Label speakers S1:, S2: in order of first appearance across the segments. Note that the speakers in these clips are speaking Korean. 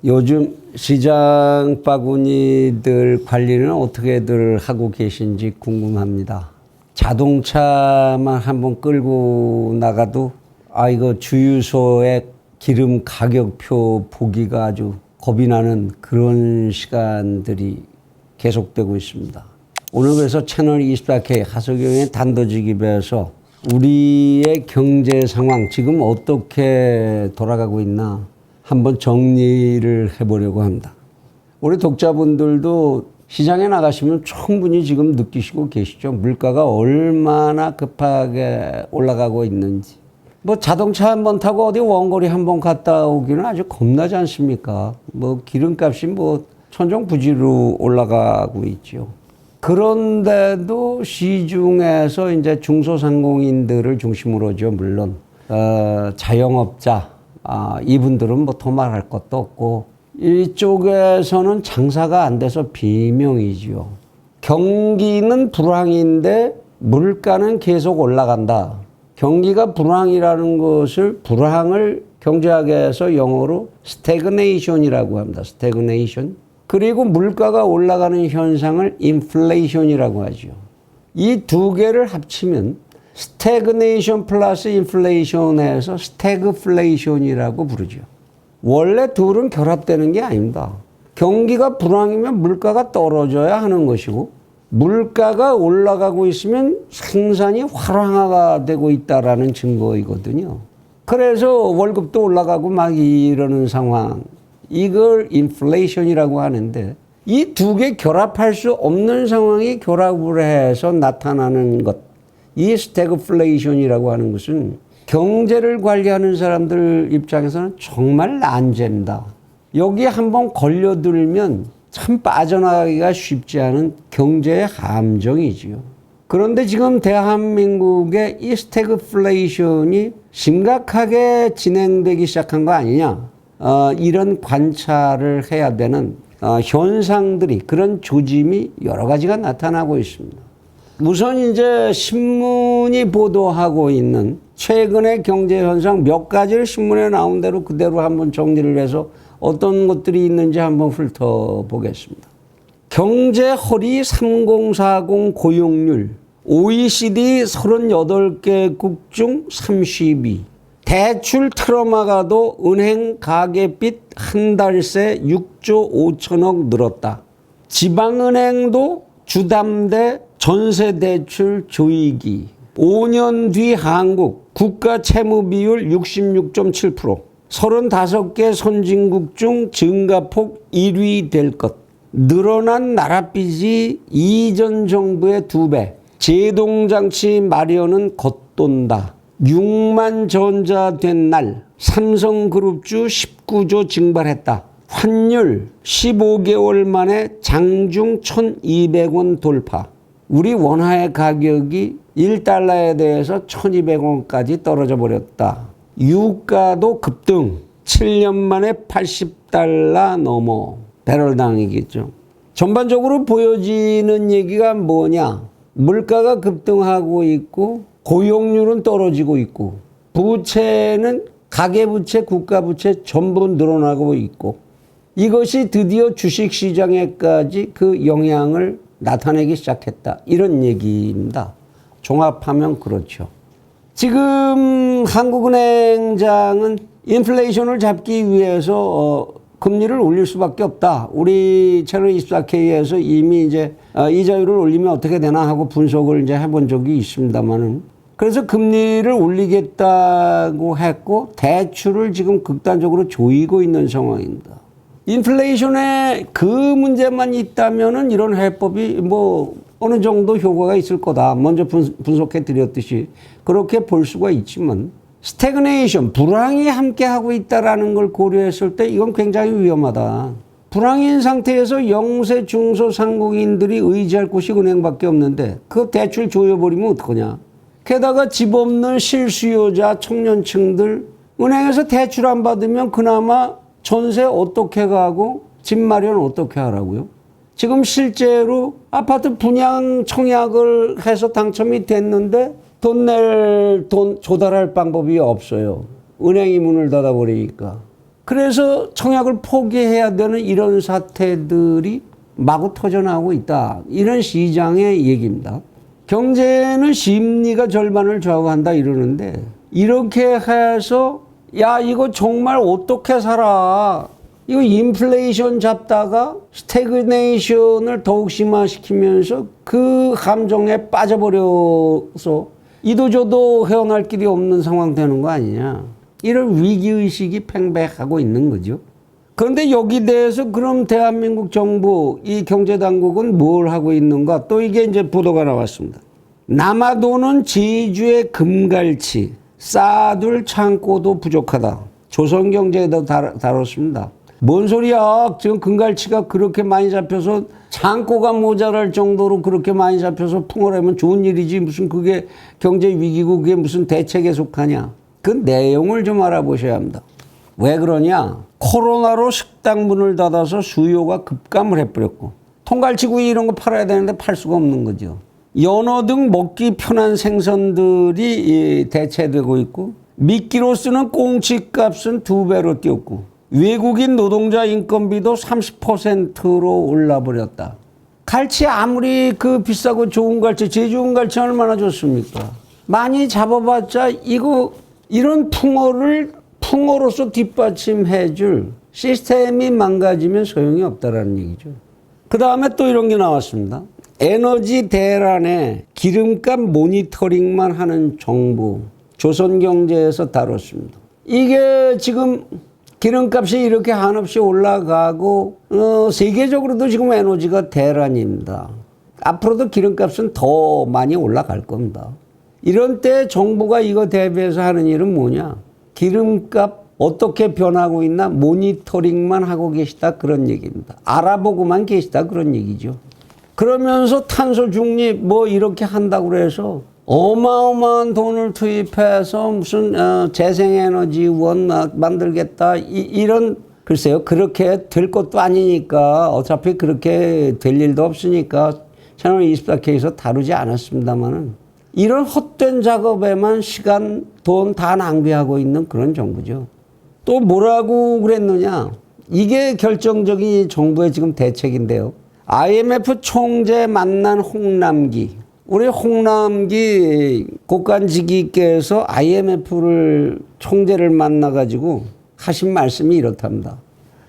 S1: 요즘 시장 바구니들 관리는 어떻게들 하고 계신지 궁금합니다. 자동차만 한번 끌고 나가도 이거 주유소에 기름 가격표 보기가 아주 겁이 나는 그런 시간들이 계속되고 있습니다. 오늘 그래서 채널 24K 하석영의 단도직입에서 우리의 경제 상황 지금 어떻게 돌아가고 있나 한번 정리를 해보려고 합니다. 우리 독자분들도 시장에 나가시면 충분히 지금 느끼시고 계시죠. 물가가 얼마나 급하게 올라가고 있는지. 자동차 한번 타고 어디 원거리 한번 갔다 오기는 아주 겁나지 않습니까? 기름값이 천정부지로 올라가고 있죠. 그런데도 시중에서 이제 중소상공인들을 중심으로죠. 물론 자영업자 이분들은 더 말할 것도 없고 이쪽에서는 장사가 안 돼서 비명이지요. 경기는 불황인데 물가는 계속 올라간다. 경기가 불황이라는 것을 불황을 경제학에서 영어로 스태그네이션이라고 합니다. 스태그네이션. 그리고 물가가 올라가는 현상을 인플레이션이라고 하죠. 이 두 개를 합치면 스태그네이션 플러스 인플레이션에서 스태그플레이션이라고 부르죠. 원래 둘은 결합되는 게 아닙니다. 경기가 불황이면 물가가 떨어져야 하는 것이고 물가가 올라가고 있으면 생산이 활황화가 되고 있다라는 증거이거든요. 그래서 월급도 올라가고 이러는 상황. 이걸 인플레이션이라고 하는데 이 두 개 결합할 수 없는 상황이 결합을 해서 나타나는 것. 이 스태그플레이션이라고 하는 것은 경제를 관리하는 사람들 입장에서는 정말 난제입니다. 여기 한번 걸려들면 참 빠져나가기가 쉽지 않은 경제의 함정이지요. 그런데 지금 대한민국의 이 스태그플레이션이 심각하게 진행되기 시작한 거 아니냐. 이런 관찰을 해야 되는 현상들이 그런 조짐이 여러 가지가 나타나고 있습니다. 우선 이제 신문이 보도하고 있는 최근의 경제 현상 몇 가지를 신문에 나온 대로 그대로 한번 정리를 해서 어떤 것들이 있는지 한번 훑어보겠습니다. 경제 허리 3040 고용률 OECD 38개국 중 32. 대출 틀어막아도 은행 가계빚 한 달 새 6조 5천억 늘었다. 지방은행도 주담대 전세대출 조이기. 5년 뒤 한국 국가 채무 비율 66.7%. 35개 선진국 중 증가폭 1위 될 것. 늘어난 나라빚이 이전 정부의 2배. 제동장치 마련은 겉돈다. 6만 전자 된 날 삼성그룹주 19조 증발했다. 환율 15개월 만에 장중 1,200원 돌파. 우리 원화의 가격이 1달러에 대해서 1,200원까지 떨어져 버렸다. 유가도 급등. 7년 만에 80달러 넘어. 배럴당이겠죠. 전반적으로 보여지는 얘기가 뭐냐. 물가가 급등하고 있고 고용률은 떨어지고 있고 부채는 가계부채, 국가부채 전부 늘어나고 있고 이것이 드디어 주식시장에까지 그 영향을 나타내기 시작했다. 이런 얘기입니다. 종합하면 그렇죠. 지금 한국은행장은 인플레이션을 잡기 위해서 금리를 올릴 수밖에 없다. 우리 채널 24K에서 이미 이제 이자율을 올리면 어떻게 되나 하고 분석을 이제 해본 적이 있습니다만은 그래서 금리를 올리겠다고 했고 대출을 지금 극단적으로 조이고 있는 상황입니다. 인플레이션에 그 문제만 있다면은 이런 해법이 어느 정도 효과가 있을 거다. 먼저 분석해 드렸듯이 그렇게 볼 수가 있지만 스태그네이션, 불황이 함께하고 있다는 걸 고려했을 때 이건 굉장히 위험하다. 불황인 상태에서 영세 중소상공인들이 의지할 곳이 은행밖에 없는데 그 대출 조여버리면 어떡하냐. 게다가 집 없는 실수요자 청년층들 은행에서 대출 안 받으면 그나마 전세 어떻게 가고 집 마련 어떻게 하라고요. 지금 실제로 아파트 분양 청약을 해서 당첨이 됐는데 돈 조달할 방법이 없어요. 은행이 문을 닫아버리니까. 그래서 청약을 포기해야 되는 이런 사태들이 마구 터져나오고 있다. 이런 시장의 얘기입니다. 경제는 심리가 절반을 좌우한다 이러는데 이렇게 해서 야 이거 정말 어떻게 살아. 이거 인플레이션 잡다가 스태그네이션을 더욱 심화시키면서 그 감정에 빠져버려서 이도저도 헤어날 길이 없는 상황 되는 거 아니냐. 이런 위기의식이 팽배하고 있는 거죠. 그런데 여기 대해서 그럼 대한민국 정부, 이 경제당국은 뭘 하고 있는가? 또 이게 이제 보도가 나왔습니다. 남아도는 제주의 금갈치, 쌓아둘 창고도 부족하다. 조선경제에도 다뤘습니다. 뭔 소리야? 지금 금갈치가 그렇게 많이 잡혀서 창고가 모자랄 정도로 그렇게 많이 잡혀서 풍어라면 좋은 일이지. 무슨 그게 경제 위기고 그게 무슨 대책에 속하냐. 그 내용을 좀 알아보셔야 합니다. 왜 그러냐? 코로나로 식당 문을 닫아서 수요가 급감을 해버렸고 통갈치구이 이런 거 팔아야 되는데 팔 수가 없는 거죠. 연어 등 먹기 편한 생선들이 대체되고 있고 미끼로 쓰는 꽁치값은 2배로 뛰었고 외국인 노동자 인건비도 30%로 올라버렸다. 갈치 아무리 그 비싸고 좋은 갈치, 제일 좋은 갈치 얼마나 좋습니까? 많이 잡아봤자 이런 풍어로서 뒷받침해줄 시스템이 망가지면 소용이 없다라는 얘기죠. 그 다음에 또 이런 게 나왔습니다. 에너지 대란에 기름값 모니터링만 하는 정부. 조선경제에서 다뤘습니다. 이게 지금 기름값이 이렇게 한없이 올라가고 세계적으로도 지금 에너지가 대란입니다. 앞으로도 기름값은 더 많이 올라갈 겁니다. 이런 때 정부가 이거 대비해서 하는 일은 뭐냐? 기름값 어떻게 변하고 있나 모니터링만 하고 계시다 그런 얘기입니다. 알아보고만 계시다 그런 얘기죠. 그러면서 탄소 중립 뭐 이렇게 한다고 해서 어마어마한 돈을 투입해서 무슨 재생에너지원 만들겠다 이런 글쎄요 그렇게 될 것도 아니니까 어차피 그렇게 될 일도 없으니까 채널 24K에서 다루지 않았습니다만은 이런 헛된 작업에만 시간 돈 다 낭비하고 있는 그런 정부죠. 또 뭐라고 그랬느냐 이게 결정적인 정부의 지금 대책인데요. IMF 총재 만난 홍남기. 우리 홍남기 국간지기께서 IMF를 총재를 만나가지고 하신 말씀이 이렇답니다.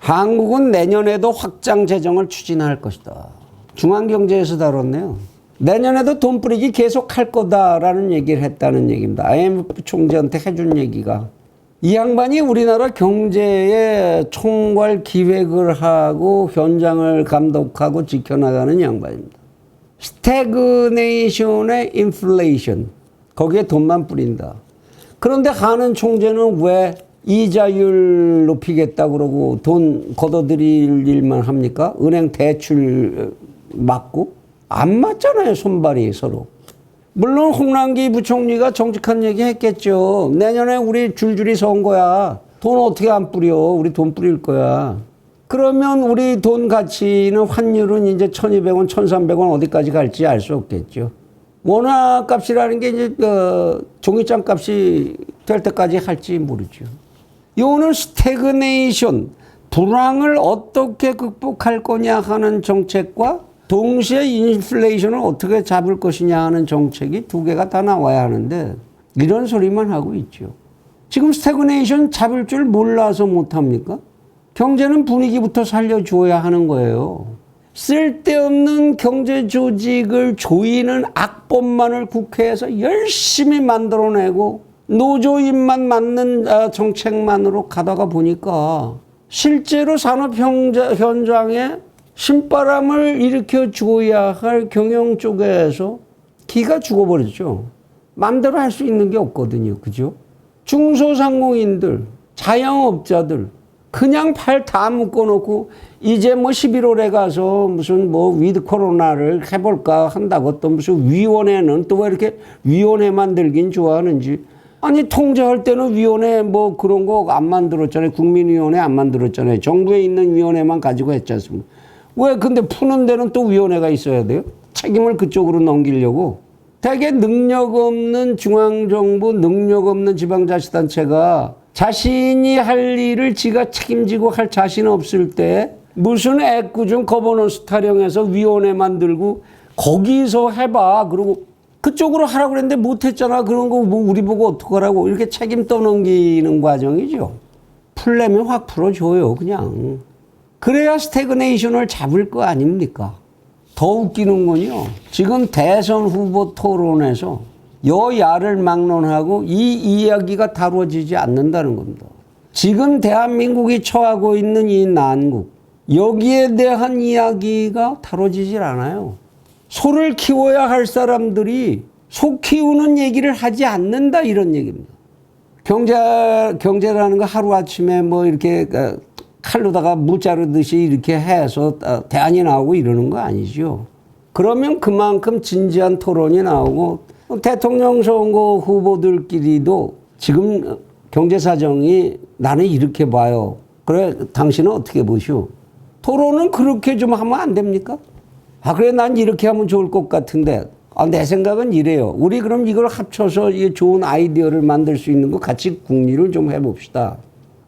S1: 한국은 내년에도 확장 재정을 추진할 것이다. 중앙경제에서 다뤘네요. 내년에도 돈 뿌리기 계속 할 거다라는 얘기를 했다는 얘기입니다. IMF 총재한테 해준 얘기가. 이 양반이 우리나라 경제의 총괄 기획을 하고 현장을 감독하고 지켜나가는 양반입니다. 스태그네이션의 인플레이션 거기에 돈만 뿌린다. 그런데 하는 총재는 왜 이자율 높이겠다 그러고 돈 걷어들일 일만 합니까? 은행 대출 막고 안 맞잖아요 손발이 서로. 물론 홍남기 부총리가 정직한 얘기 했겠죠. 내년에 우리 줄줄이 선거야. 돈 어떻게 안 뿌려? 우리 돈 뿌릴 거야. 그러면 우리 돈 가치는 환율은 이제 1,200원, 1,300원 어디까지 갈지 알 수 없겠죠. 원화 값이라는 게 이제 종이장 값이 될 때까지 할지 모르죠. 요거는 스태그네이션, 불황을 어떻게 극복할 거냐 하는 정책과 동시에 인플레이션을 어떻게 잡을 것이냐 하는 정책이 두 개가 다 나와야 하는데 이런 소리만 하고 있죠. 지금 스태그네이션 잡을 줄 몰라서 못합니까? 경제는 분위기부터 살려줘야 하는 거예요. 쓸데없는 경제 조직을 조이는 악법만을 국회에서 열심히 만들어내고 노조인만 맞는 정책만으로 가다가 보니까 실제로 산업 현장에 신바람을 일으켜 줘야 할 경영 쪽에서 기가 죽어버렸죠. 마음대로 할 수 있는 게 없거든요. 그죠? 중소상공인들, 자영업자들 그냥 팔 다 묶어놓고 이제 뭐 11월에 가서 무슨 뭐 위드 코로나를 해볼까 한다고 또 무슨 위원회는 또 왜 이렇게 위원회 만들긴 좋아하는지. 아니 통제할 때는 위원회 뭐 그런 거 안 만들었잖아요. 국민위원회 안 만들었잖아요. 정부에 있는 위원회만 가지고 했지 않습니까? 왜 근데 푸는 데는 또 위원회가 있어야 돼요? 책임을 그쪽으로 넘기려고. 되게 능력 없는 중앙정부, 능력 없는 지방자치단체가 자신이 할 일을 지가 책임지고 할 자신 없을 때 무슨 애꿎은 거버넌스 타령해서 위원회 만들고 거기서 해봐. 그리고 그쪽으로 하라고 그랬는데 못했잖아. 그런 거 뭐 우리 보고 어떡하라고. 이렇게 책임 떠넘기는 과정이죠. 풀려면 확 풀어줘요. 그냥. 그래야 스태그네이션을 잡을 거 아닙니까? 더 웃기는 건요. 지금 대선 후보 토론에서 여야를 막론하고 이 이야기가 다뤄지지 않는다는 겁니다. 지금 대한민국이 처하고 있는 이 난국, 여기에 대한 이야기가 다뤄지질 않아요. 소를 키워야 할 사람들이 소 키우는 얘기를 하지 않는다, 이런 얘기입니다. 경제라는 거 하루아침에 뭐 이렇게 칼로다가 무 자르듯이 이렇게 해서 대안이 나오고 이러는 거 아니죠. 그러면 그만큼 진지한 토론이 나오고 대통령 선거 후보들끼리도 지금 경제 사정이 나는 이렇게 봐요. 그래, 당신은 어떻게 보시오? 토론은 그렇게 좀 하면 안 됩니까? 아, 그래, 난 이렇게 하면 좋을 것 같은데. 아, 내 생각은 이래요. 우리 그럼 이걸 합쳐서 이 좋은 아이디어를 만들 수 있는 거 같이 궁리를 좀 해봅시다.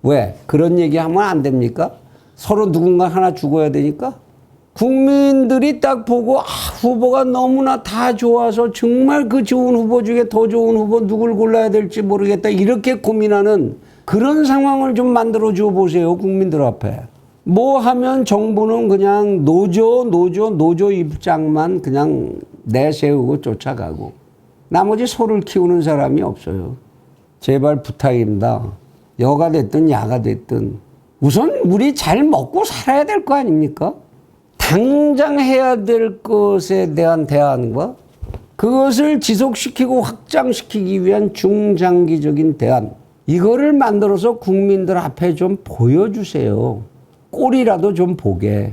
S1: 왜? 그런 얘기 하면 안 됩니까? 서로 누군가 하나 죽어야 되니까? 국민들이 딱 보고, 아, 후보가 너무나 다 좋아서 정말 그 좋은 후보 중에 더 좋은 후보 누굴 골라야 될지 모르겠다. 이렇게 고민하는 그런 상황을 좀 만들어줘 보세요. 국민들 앞에. 뭐 하면 정부는 그냥 노조 입장만 그냥 내세우고 쫓아가고 나머지 소를 키우는 사람이 없어요. 제발 부탁입니다. 여가 됐든 야가 됐든 우선 우리 잘 먹고 살아야 될 거 아닙니까? 당장 해야 될 것에 대한 대안과 그것을 지속시키고 확장시키기 위한 중장기적인 대안, 이거를 만들어서 국민들 앞에 좀 보여주세요. 꼴이라도 좀 보게.